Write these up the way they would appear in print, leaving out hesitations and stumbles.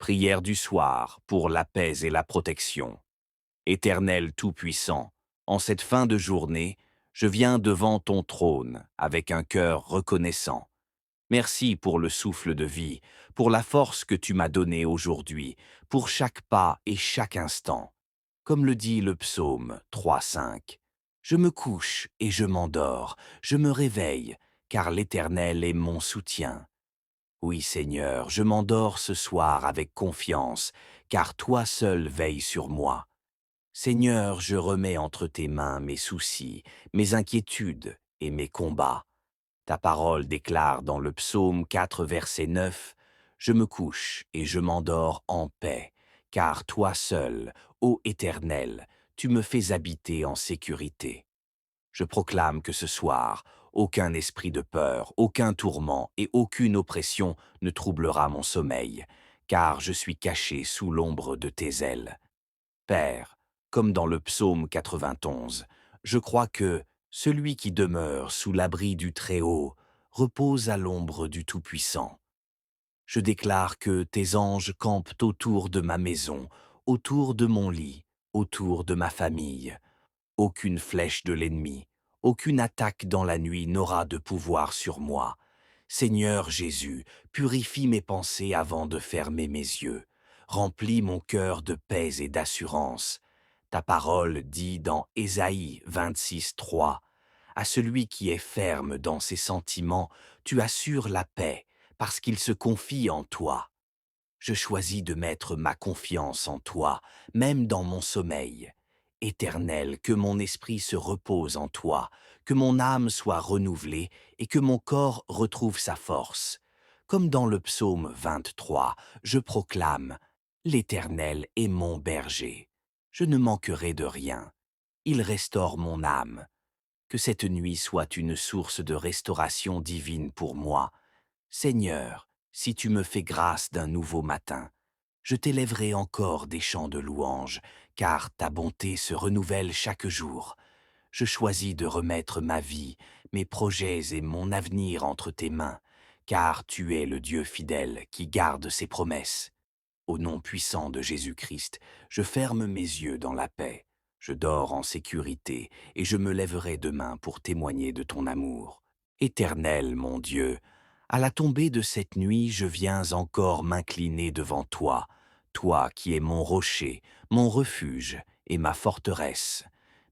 Prière du soir pour la paix et la protection. Éternel Tout-Puissant, en cette fin de journée, je viens devant ton trône avec un cœur reconnaissant. Merci pour le souffle de vie, pour la force que tu m'as donnée aujourd'hui, pour chaque pas et chaque instant. Comme le dit le psaume 3,5. Je me couche et je m'endors, je me réveille, car l'Éternel est mon soutien. Oui, Seigneur, je m'endors ce soir avec confiance, car toi seul veilles sur moi. Seigneur, je remets entre tes mains mes soucis, mes inquiétudes et mes combats. Ta parole déclare dans le psaume 4, verset 9, Je me couche et je m'endors en paix, car toi seul, ô Éternel, tu me fais habiter en sécurité. Je proclame que ce soir, aucun esprit de peur, aucun tourment et aucune oppression ne troublera mon sommeil, car je suis caché sous l'ombre de tes ailes. Père, comme dans le psaume 91, je crois que celui qui demeure sous l'abri du Très-Haut repose à l'ombre du Tout-Puissant. Je déclare que tes anges campent autour de ma maison, autour de mon lit, autour de ma famille. Aucune flèche de l'ennemi, aucune attaque dans la nuit n'aura de pouvoir sur moi. Seigneur Jésus, purifie mes pensées avant de fermer mes yeux. Remplis mon cœur de paix et d'assurance. Ta parole dit dans Ésaïe 26:3, À celui qui est ferme dans ses sentiments, tu assures la paix, parce qu'il se confie en toi. Je choisis de mettre ma confiance en toi, même dans mon sommeil. Éternel, que mon esprit se repose en toi, que mon âme soit renouvelée et que mon corps retrouve sa force. Comme dans le psaume 23, je proclame « L'Éternel est mon berger. Je ne manquerai de rien. Il restaure mon âme. » Que cette nuit soit une source de restauration divine pour moi. Seigneur, si tu me fais grâce d'un nouveau matin, je t'élèverai encore des chants de louange, car ta bonté se renouvelle chaque jour. Je choisis de remettre ma vie, mes projets et mon avenir entre tes mains, car tu es le Dieu fidèle qui garde ses promesses. Au nom puissant de Jésus-Christ, je ferme mes yeux dans la paix. Je dors en sécurité et je me lèverai demain pour témoigner de ton amour. Éternel, mon Dieu, à la tombée de cette nuit, je viens encore m'incliner devant toi, toi qui es mon rocher, mon refuge et ma forteresse.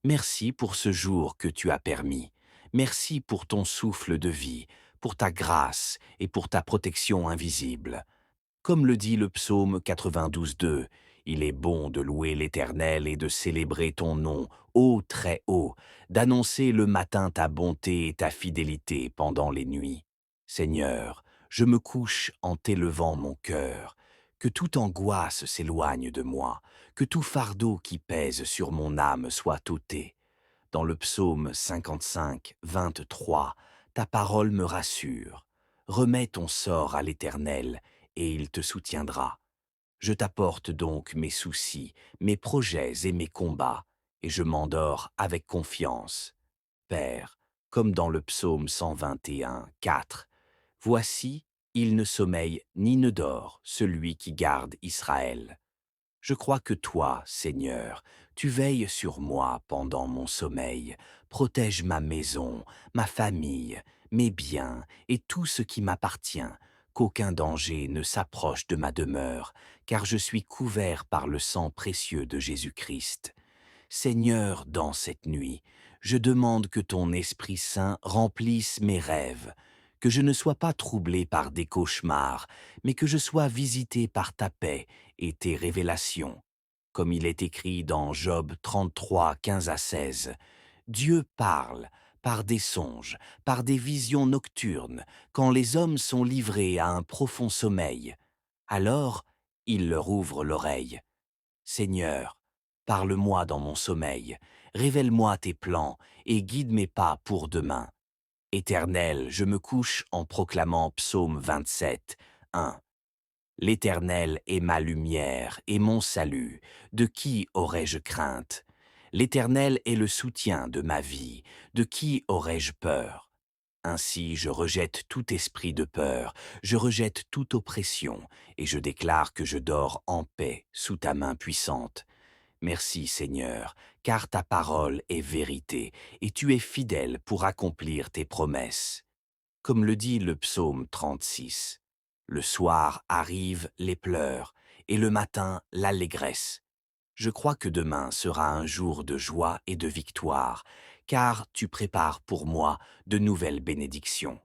Merci pour ce jour que tu as permis. Merci pour ton souffle de vie, pour ta grâce et pour ta protection invisible. Comme le dit le psaume 92:2, il est bon de louer l'Éternel et de célébrer ton nom, ô très haut, d'annoncer le matin ta bonté et ta fidélité pendant les nuits. Seigneur, je me couche en t'élevant mon cœur. Que toute angoisse s'éloigne de moi, que tout fardeau qui pèse sur mon âme soit ôté. Dans le psaume 55, 23, ta parole me rassure. Remets ton sort à l'Éternel, et il te soutiendra. Je t'apporte donc mes soucis, mes projets et mes combats, et je m'endors avec confiance. Père, comme dans le psaume 121, 4, Voici, il ne sommeille ni ne dort celui qui garde Israël. Je crois que toi, Seigneur, tu veilles sur moi pendant mon sommeil, protège ma maison, ma famille, mes biens et tout ce qui m'appartient, qu'aucun danger ne s'approche de ma demeure, car je suis couvert par le sang précieux de Jésus-Christ. Seigneur, dans cette nuit, je demande que ton Esprit Saint remplisse mes rêves, que je ne sois pas troublé par des cauchemars, mais que je sois visité par ta paix et tes révélations. Comme il est écrit dans Job 33, 15-16, Dieu parle par des songes, par des visions nocturnes, quand les hommes sont livrés à un profond sommeil. Alors, il leur ouvre l'oreille. Seigneur, parle-moi dans mon sommeil, révèle-moi tes plans et guide mes pas pour demain. Éternel, je me couche en proclamant Psaume 27, 1. L'Éternel est ma lumière et mon salut, de qui aurais-je crainte? L'Éternel est le soutien de ma vie, de qui aurais-je peur? Ainsi, je rejette tout esprit de peur, je rejette toute oppression, et je déclare que je dors en paix sous ta main puissante. Merci Seigneur, car ta parole est vérité, et tu es fidèle pour accomplir tes promesses. Comme le dit le psaume 36, le soir arrivent les pleurs, et le matin l'allégresse. Je crois que demain sera un jour de joie et de victoire, car tu prépares pour moi de nouvelles bénédictions.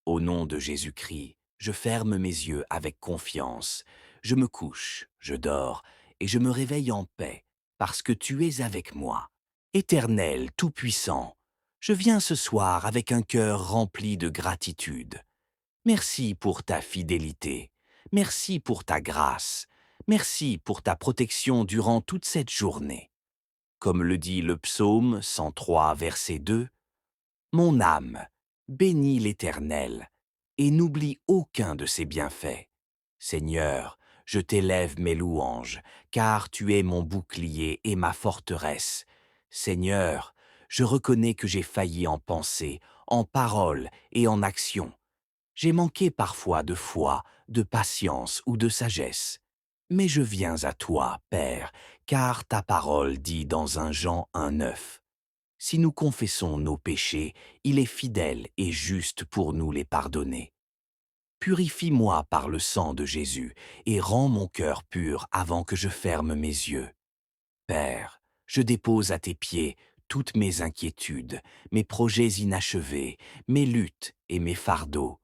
Au nom de Jésus-Christ, je ferme mes yeux avec confiance. Je me couche, je dors, et je me réveille en paix, parce que tu es avec moi. Éternel, Tout-Puissant, je viens ce soir avec un cœur rempli de gratitude. Merci pour ta fidélité. Merci pour ta grâce. Merci pour ta protection durant toute cette journée. Comme le dit le psaume 103, verset 2, mon âme, bénis l'Éternel, et n'oublie aucun de ses bienfaits. Seigneur, je t'élève mes louanges, car tu es mon bouclier et ma forteresse. Seigneur, je reconnais que j'ai failli en pensée, en parole et en action. J'ai manqué parfois de foi, de patience ou de sagesse. Mais je viens à toi, Père, car ta parole dit dans 1 Jean 1,9. Si nous confessons nos péchés, il est fidèle et juste pour nous les pardonner. Purifie-moi par le sang de Jésus et rends mon cœur pur avant que je ferme mes yeux. Père, je dépose à tes pieds toutes mes inquiétudes, mes projets inachevés, mes luttes et mes fardeaux.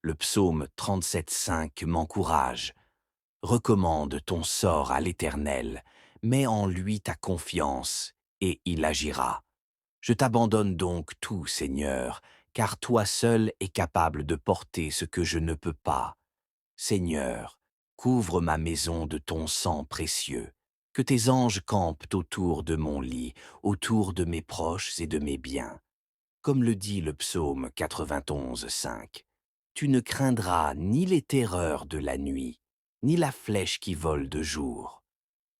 Le psaume 37,5 m'encourage. Recommande ton sort à l'Éternel, mets en lui ta confiance, et il agira. Je t'abandonne donc tout, Seigneur, car toi seul es capable de porter ce que je ne peux pas. Seigneur, couvre ma maison de ton sang précieux. Que tes anges campent autour de mon lit, autour de mes proches et de mes biens. Comme le dit le psaume 91,5. Tu ne craindras ni les terreurs de la nuit, ni la flèche qui vole de jour.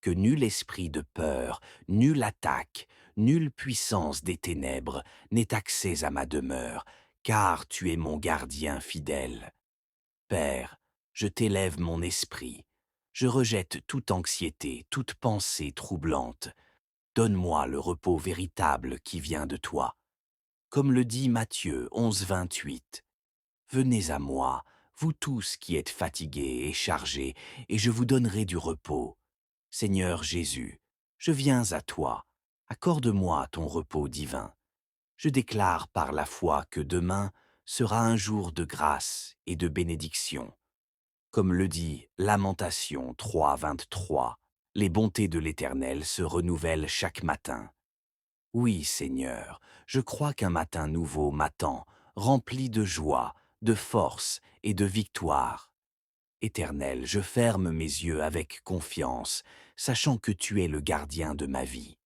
Que nul esprit de peur, nulle attaque, nulle puissance des ténèbres n'ait accès à ma demeure, car tu es mon gardien fidèle. Père, je t'élève mon esprit. Je rejette toute anxiété, toute pensée troublante. Donne-moi le repos véritable qui vient de toi. Comme le dit Matthieu 11,28. Venez à moi, vous tous qui êtes fatigués et chargés, et je vous donnerai du repos. Seigneur Jésus, je viens à toi. Accorde-moi ton repos divin. Je déclare par la foi que demain sera un jour de grâce et de bénédiction. Comme le dit Lamentation 3,23, les bontés de l'Éternel se renouvellent chaque matin. Oui, Seigneur, je crois qu'un matin nouveau m'attend, rempli de joie, de force et de victoire. Éternel, je ferme mes yeux avec confiance, sachant que tu es le gardien de ma vie.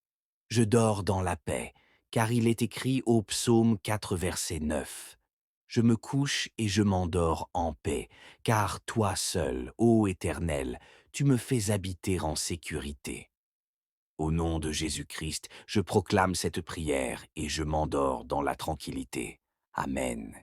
Je dors dans la paix, car il est écrit au psaume 4, verset 9. Je me couche et je m'endors en paix, car toi seul, ô Éternel, tu me fais habiter en sécurité. Au nom de Jésus-Christ, je proclame cette prière et je m'endors dans la tranquillité. Amen.